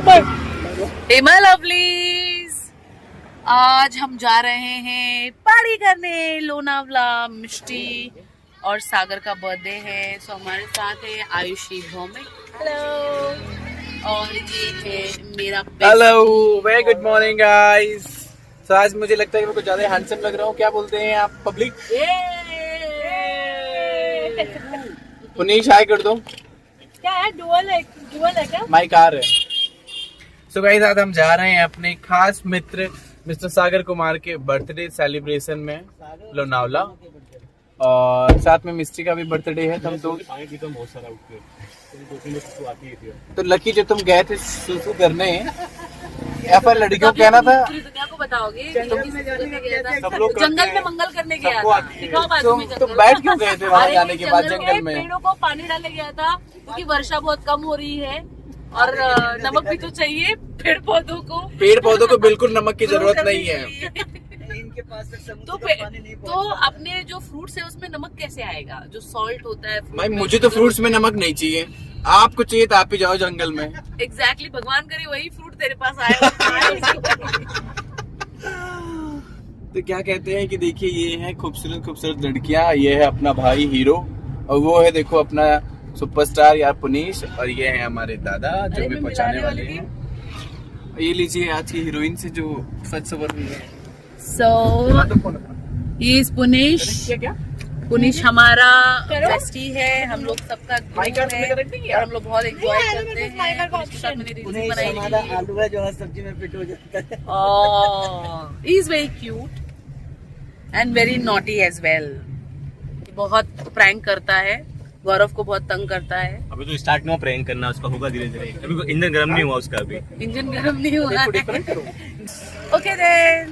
Hema lovelies, आज हम जा रहे हैं पार्टी करने लोनावला। मिष्टी और सागर का बर्थडे है, सो हमारे साथ है आयुषी भौमिक। हेलो। और ये है मेरा hello, very good morning guys. तो आज मुझे लगता है कि मैं कुछ ज्यादा हैंडसम लग रहा हूँ। क्या बोलते हैं आप पब्लिक? पुनीश हाय कर दो। क्या है, डुअल है क्या? माई कार है। सो गाइस, आज हम जा रहे हैं अपने खास मित्र मिस्टर सागर कुमार के बर्थडे सेलिब्रेशन में लोनावला, और साथ में मिस्टी का भी बर्थडे है। तुम तो बहुत सारा तो लकी जो तुम गए थे सुसु करने, या फिर लड़कियों को कहना था दुनिया को बताओगे सब लोग जंगल में मंगल करने गया था। दिखाओ बाजू में तुम बैठ क्यों गए थे वहां जाने के बाद जंगल में? पेड़ों को पानी डालने गया था क्योंकि वर्षा बहुत कम हो रही है और नमक भी तो चाहिए पेड़ पौधों को बिल्कुल नमक की जरूरत नहीं है। इनके पास तो अपने जो फ्रूट्स है उसमें नमक कैसे आएगा? जो सॉल्ट होता है भाई, मुझे तो फ्रूट्स में नमक नहीं चाहिए। आपको चाहिए तो आप ही जाओ जंगल में। एग्जैक्टली, भगवान करे वही फ्रूट तेरे पास आएगा। तो क्या कहते हैं कि देखिए, ये है खूबसूरत खूबसूरत लड़कियां, ये है अपना भाई हीरो, और वो है देखो अपना सुपरस्टार यार पुनीश, और ये है हमारे दादा जो भी पहुंचाने वाले हैं। ये लीजिए आज की हीरोइन से जो सच सवर हुई है। ये पुनीश हमारा बेस्टी है, हम लोग सबका ग्रुप है और हम लोग बहुत एंजॉय करते हैं। पुनीश के साथ मैंने रील्स बनाई थी। आलू है जो सब्जी में फिट हो जाता है। He is very cute and very naughty as well. बहुत प्रैंक करता है, गौरव को बहुत तंग करता है। अभी तो स्टार्ट में प्रैंक करना उसका होगा धीरे धीरे। अभी इंजन गर्म नहीं हुआ उसका, अभी इंजन गर्म नहीं हुआ। Okay then,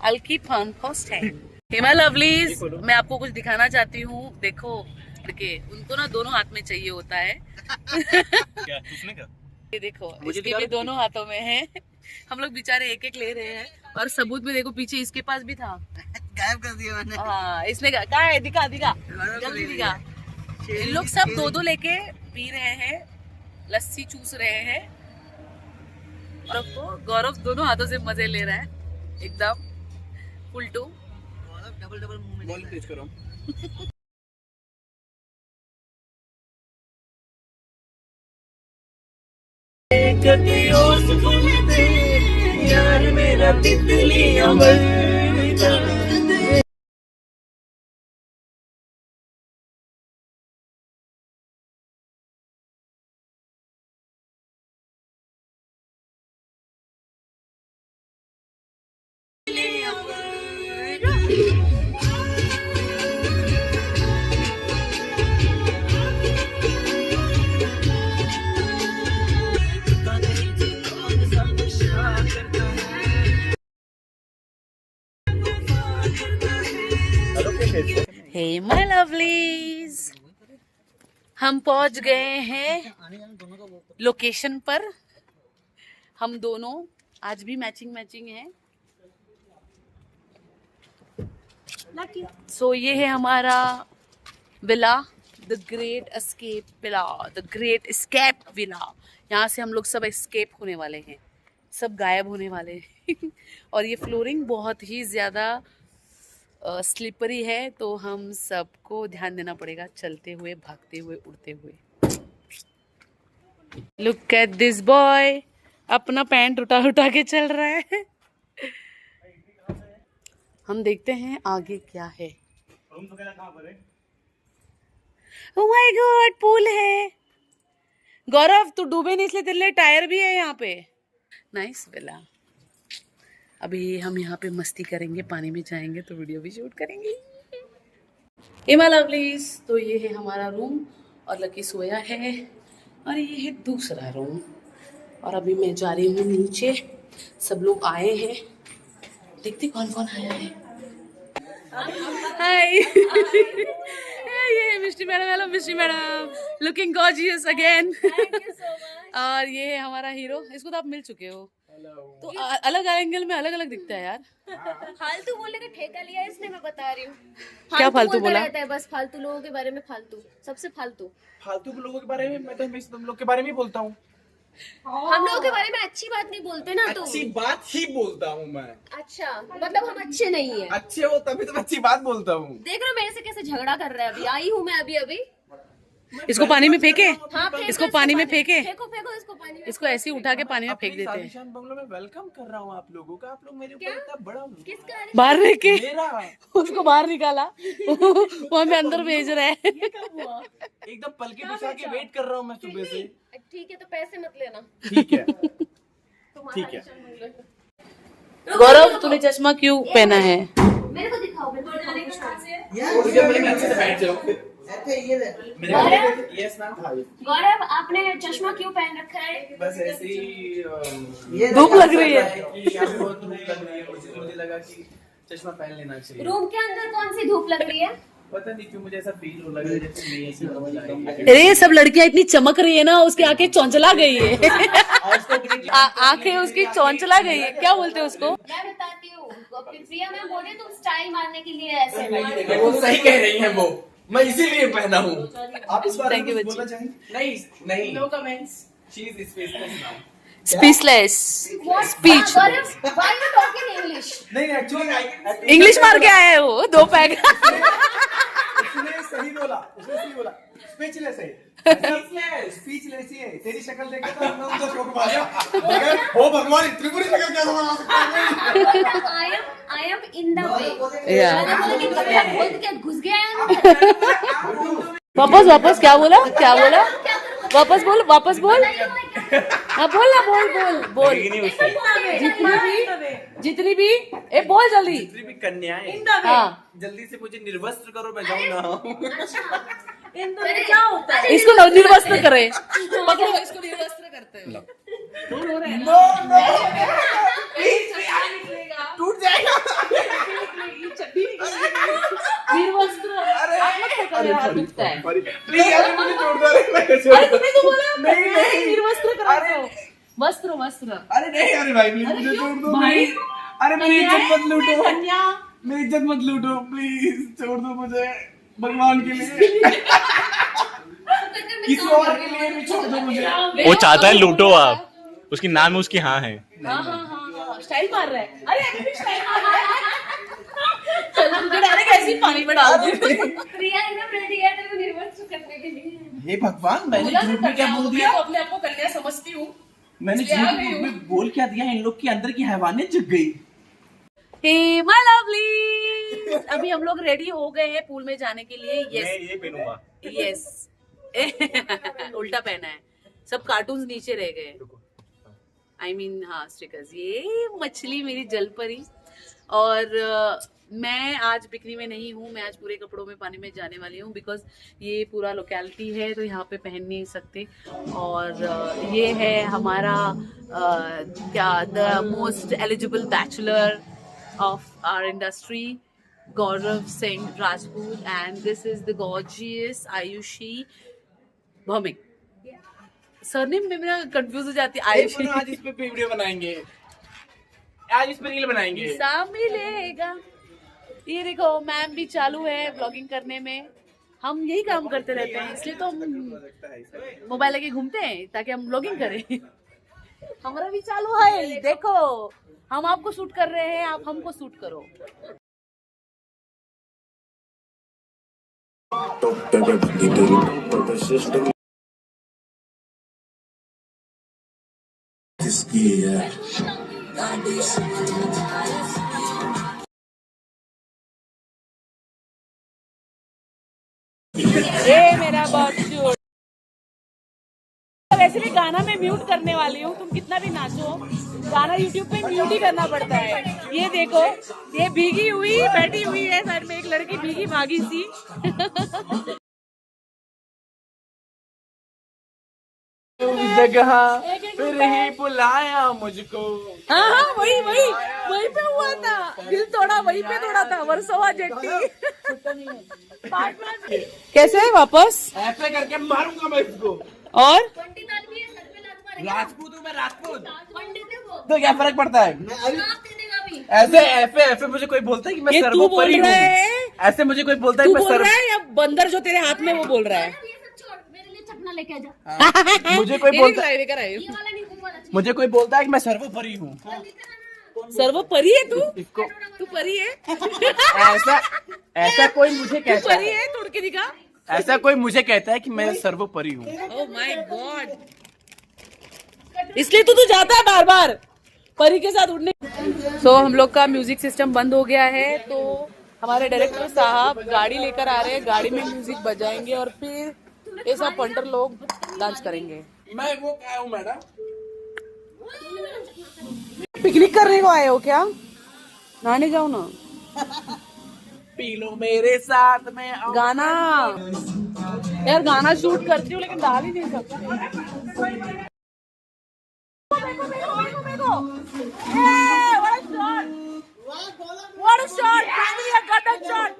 I'll keep on posting. Hema lovelies, मैं आपको कुछ दिखाना चाहती हूँ। देखो लड़के, उनको ना दोनों हाथ में चाहिए होता है। क्या चूसने का? ये देखो, इसके भी दोनों हाथों में है। हम लोग बेचारे एक एक ले रहे हैं, और सबूत भी देखो पीछे इसके पास भी था। गायब कर दिया मैंने। हाँ, इसने कहा है, दिखा जल्दी दिखा। इन लोग सब दो दो लेके पी रहे हैं, लस्सी चूस रहे हैं। गौरव दोनों हाथों से मजे ले रहा है, एकदम उल्टू। डबल मुंह में तेज करो। यार मेरा तितली अमर। हे माय लवलीज, हम पहुंच गए हैं लोकेशन पर। हम दोनों आज भी मैचिंग है। सो ये है हमारा villa, the great escape villa. यहाँ से हम लोग सब एस्केप होने वाले हैं, सब गायब होने वाले हैं। और ये फ्लोरिंग बहुत ही ज़्यादा स्लिपरी है, तो हम सबको ध्यान देना पड़ेगा, चलते हुए, भागते हुए, उड़ते हुए। लुक एट दिस बॉय, अपना पैंट उठा के चल रहा है। हम देखते हैं आगे क्या है। ओह माय गॉड, पूल है। गौरव, तू डूबे नहीं इसलिए तेरे लिए टायर भी है यहाँ पे। Nice villa. अभी हम यहाँ पे मस्ती करेंगे, पानी में जाएंगे तो वीडियो भी शूट करेंगे। हेमा लवलीज, तो ये है हमारा रूम और लकी सोया है, और ये है दूसरा रूम। और अभी मैं जा रही हूँ नीचे, सब लोग आए हैं, देखते कौन कौन आया है। हाय। ये मिष्टी मैडम, हेलो मिष्टी मैडम, लुकिंग गॉर्जियस अगेन। और ये है हमारा हीरो, इसको तो आप मिल चुके हो, तो अलग एंगल में अलग अलग दिखता है यार। फालतू बोलने का ठेका लिया है इसने, मैं बता रही हूँ। क्या फालतू बोला? रहता है बस फालतू लोगों के बारे में, फालतू सबसे फालतू लोगों के बारे में। मैं तो हमेशा तुम लोग के बारे में ही बोलता हूँ। हम लोगों के बारे में अच्छी बात नहीं बोलते ना तुम। अच्छी बात ही बोलता हूँ मैं। अच्छा मतलब हम अच्छे नहीं है। अच्छे हो तभी तो अच्छी बात बोलता हूँ। देख रहे हो मेरे से कैसे झगड़ा कर रहा है। अभी आई हूँ मैं अभी इसको पानी में फेंके, हाँ, फेंको इसको पानी में फेंके, फेंको इसको पानी में। इसको ऐसे ही उठा के पानी में फेंक देते हैं। आलीशान बंगलों में वेलकम कर रहा हूँ आप लोगों का। आप लोग मेरे ऊपर इतना बड़ा किसका? बाहर रह के मेरा उसको बाहर निकाला, वो हमें अंदर भेज रहा है। एकदम पलके बिछा के वेट कर रहा हूँ मैं सुबह से। ठीक है तो पैसे मत लेना। ठीक है ठीक है। गौरव तूने चश्मा क्यों पहना है? मेरे को दिखाओ। बैठ जाओ। गौरव आपने चश्मा क्यों पहन रखा है? बस ऐसे ही धूप लग रही है। यहाँ पे बहुत धूप लग रही है, मुझे लगा कि चश्मा पहन लेना चाहिए। रूम के अंदर कौन सी धूप लग रही है? पता नहीं क्यों मुझे ऐसा फील हो लग रहा है जैसे मैं ऐसी हवा जा रही है। अरे सब लड़कियां इतनी चमक रही है ना, उसकी आंखें चौंचला गई है। आंखें उसकी चौंचला गई है। क्या बोलते हैं उसको? मैं बताती हूँ। प्रिया मैम बोले तुम स्टाइल मारने के लिए ऐसे। वो सही कह रही है, वो मैं इसीलिए पहना हूँ। आप इस बारे में Thank you, कुछ बच्ची। बोलना चाहेंगे? नहीं no comments. She is spaceless now. Speechless speech. Gaurav why you talking English? नहीं एक्चुअली इंग्लिश मार के आया है वो 2 पैक। उसने सही बोला स्पीचलेस है। स्पीचलेस ही है। तेरी शक्ल देखे तो हम लोग तो शौक मारा मगर हो भगवान इतनी बुरी शक्ल कैसे बना सकता है? I am in the way। Yeah. मैंने बोला कि कपड़ा खोल के घुस गया है अंदर। वापस क्या बोला? वापस बोल। हाँ बोल ना, बोल। जितनी भी ए बोल जल्दी। जितनी भी कन्याएं हाँ जल्दी से मुझे निर्वस्त्र करो, मैं जाऊँ ना। क्या होता है? इसको निर्वस्त्र करे। पकड़ो इसको निर्वस्त्र करते हैं। टूट जाएगा। निर्वस्त्र हाथ दुखता है। प्लीज यार मुझे छोड़ दो। अरे तूने तो बोला नहीं। निर्वस्त्र कराते हो। वस्त्र। अरे नहीं अरे भाई प्लीज मुझे छोड़ दो। भाई अरे मेरी इज्जत मत लूटो। कन्या मेरी इज्जत मत लूटो प्लीज, छोड़ दो मुझे भगवान के लिए। किसी और के लिए भी छोड़ दो मुझे। वो चाहता है लूटो आप, उसकी नाम है उसकी हाँ है। हाँ स्टाइल मार रहा है। अरे अभी भी स्टाइल मार रहा है। चलो तुझे डायरेक्ट ऐसे ही पानी में डाल दे। प्रिया एकदम रेडी है तेरे को निर्वस्त्र करने के लिए। हे भगवान, मैंने झूठ में क्या बोल दिया? मैं अपने आप को कन्या समझती हूँ। मैंने झूठ में बोल क्या दिया? इन लोग के अंदर की हैवानियत जग गई। हे माय लवली, अभी हम लोग रेडी हो गए हैं पूल में जाने के लिए। मैं ये पहनूंगा। यस उल्टा पहना है। सब कार्टून्स नीचे रह गए। I mean, हाँ स्टिकर्स। ये मछली मेरी जल परी। और मैं आज बिकनी में नहीं हूँ, मैं आज पूरे कपड़ों में पानी में जाने वाली हूँ बिकॉज ये पूरा लोकेलिटी है तो यहाँ पे पहन नहीं सकते। और ये है हमारा क्या the most eligible bachelor of our industry, Gaurav Singh Rajput, and this is the gorgeous Ayushi Bhowmik. Surname में मेरा कंफ्यूज हो जाती है। आयुषी। आज इस पे वीडियो बनाएंगे, आज इस पे रील बनाएंगे। सा मिलेगा। ये देखो मैम भी चालू है ब्लॉगिंग करने में। हम यही काम करते रहते हैं, इसलिए तो हम मोबाइल लेके घूमते हैं ताकि हम ब्लॉगिंग करें। हमारा भी चालू है। देखो हम आपको शूट कर रहे हैं, आप हमको शूट करो। ये मेरा बॉक्स। वैसे भी गाना मैं म्यूट करने वाली हूँ, तुम कितना भी नाचो गाना यूट्यूब पे म्यूट ही करना पड़ता है। ये देखो ये भीगी हुई बैठी हुई है साइड में एक लड़की, भीगी भागी सी। जगह फिर ही बुलाया मुझको। हाँ वही पे हुआ था, दिल तोड़ा वही पे तोड़ा था। वर्सोवा जेट्टी। कैसे है वापस? ऐसे करके मारूंगा मैं इसको। और पंडित आदमी है, सर पे लात मारेगा। राजपूत हूँ मैं, राजपूत। पंडित है वो। तो क्या फर्क पड़ता है? लात दे देगा अभी। ऐसे ऐसे ऐसे मुझे कोई बोलता है कि मैं ये तू सर्वोपरि बोल रहा हूँ। है? ऐसे मुझे कोई बोलता है तू कि मैं बोल रहा है या बंदर जो तेरे हाथ में वो बोल रहा है? ये सब छोड़, मेरे लिए चपना लेके आ जा। मुझे कोई बोलता है, लेकर आए ये वाला नहीं, वो वाला चाहिए। मुझे कोई बोलता है कि मैं सर्वोपरि हूँ। सर्वोपरि है तू? इसको तू परी है? ऐसा कोई मुझे कहता परी है, है? तोड़ के दिखा। ऐसा कोई मुझे कहता है कि मैं सर्वोपरि हूँ। ओह माय गॉड, इसलिए तू जाता है बार बार परी के साथ उड़ने। तो हम लोग का म्यूजिक सिस्टम बंद हो गया है, तो हमारे डायरेक्टर साहब गाड़ी लेकर आ रहे हैं, गाड़ी में म्यूजिक बजाएंगे और फिर ये सब पंटर लोग डांस करेंगे। मैं वो क्या हूँ मैडम? पिकनिक करने को आए हो क्या? नहाने जाओ ना। पी लो मेरे साथ में आओ। गाना यार, गाना शूट करती हूँ लेकिन डाल ही नहीं सकती। What a shot! Finally I got that shot!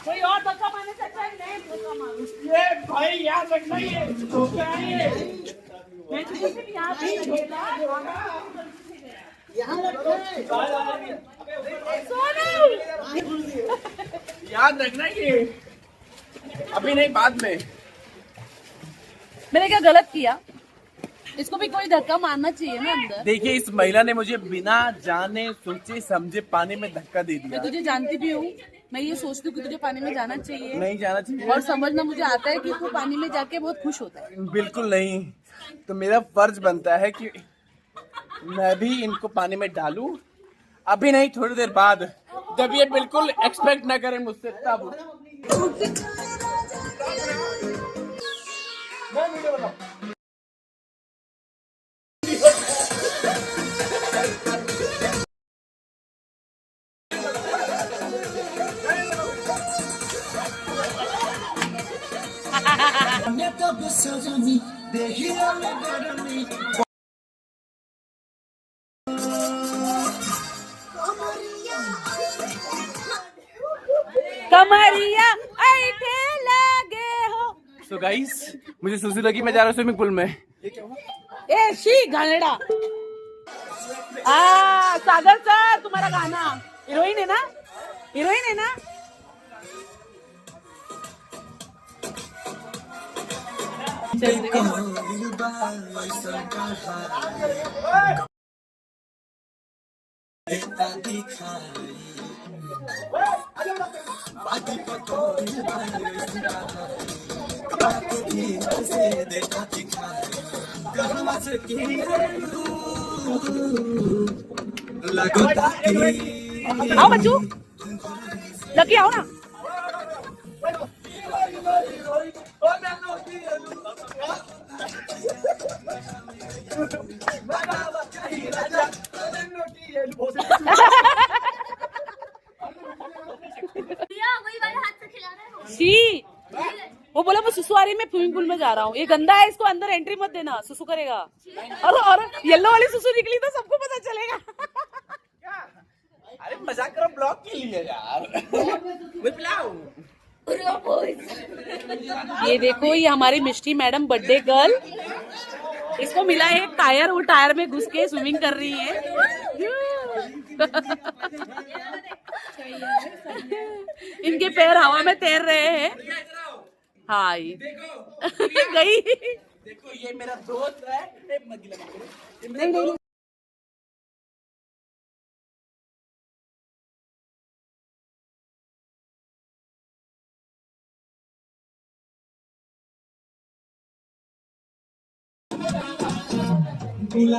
कोई और धक्का मारने से अच्छा है नहीं धक्का मारो। ये भाई याद रखना, ये धोखा है ये। मैं तुझे सिर्फ यहाँ पे छोड़ा। याद रखना ये, अभी नहीं बाद में। मैंने क्या गलत किया? इसको भी कोई धक्का मारना चाहिए ना अंदर। देखिए, इस महिला ने मुझे बिना जाने सोचे समझे पानी में धक्का दे दिया। मैं तुझे जानती भी हूँ, मैं ये सोचती हूँ कि तुझे पानी में जाना चाहिए नहीं जाना चाहिए और समझना मुझे आता है कि तू पानी में जाके बहुत खुश होता है। बिल्कुल नहीं, तो मेरा फर्ज बनता है कि मैं भी इनको पानी में डालूं। अभी नहीं, थोड़ी देर बाद, जब ये बिल्कुल एक्सपेक्ट ना करें मुझसे तब। कमरिया ऐठे लगे हो। सो गाइस, मुझे सुसु लगी, मैं जा रहा हूँ स्विमिंग पूल में। ए शी गानेड़ा। सागर सर, तुम्हारा गाना हीरोइन है ना? हीरोइन है ना? आओ बच्चू, लकी आओ ना। वही वाले हाथ से खिला रहे हो। शी, वो बोला मैं सुसु आ रही, मैं स्विमिंग पूल में जा रहा हूँ। ये गंदा है, इसको अंदर एंट्री मत देना, सुसु करेगा। और येलो वाली सुसु निकली तो सबको पता चलेगा। अरे मजाक करो, ब्लॉग के लिए यार। मैं पिलाऊं? ये देखो, ये हमारी मिष्टी मैडम बर्थडे गर्ल, इसको मिला है एक टायर, वो टायर में घुस के स्विमिंग कर रही है। इनके पैर हवा में तैर रहे हैं। हाय गई। देखो, ये मेरा दोस्त है। नहीं, दिल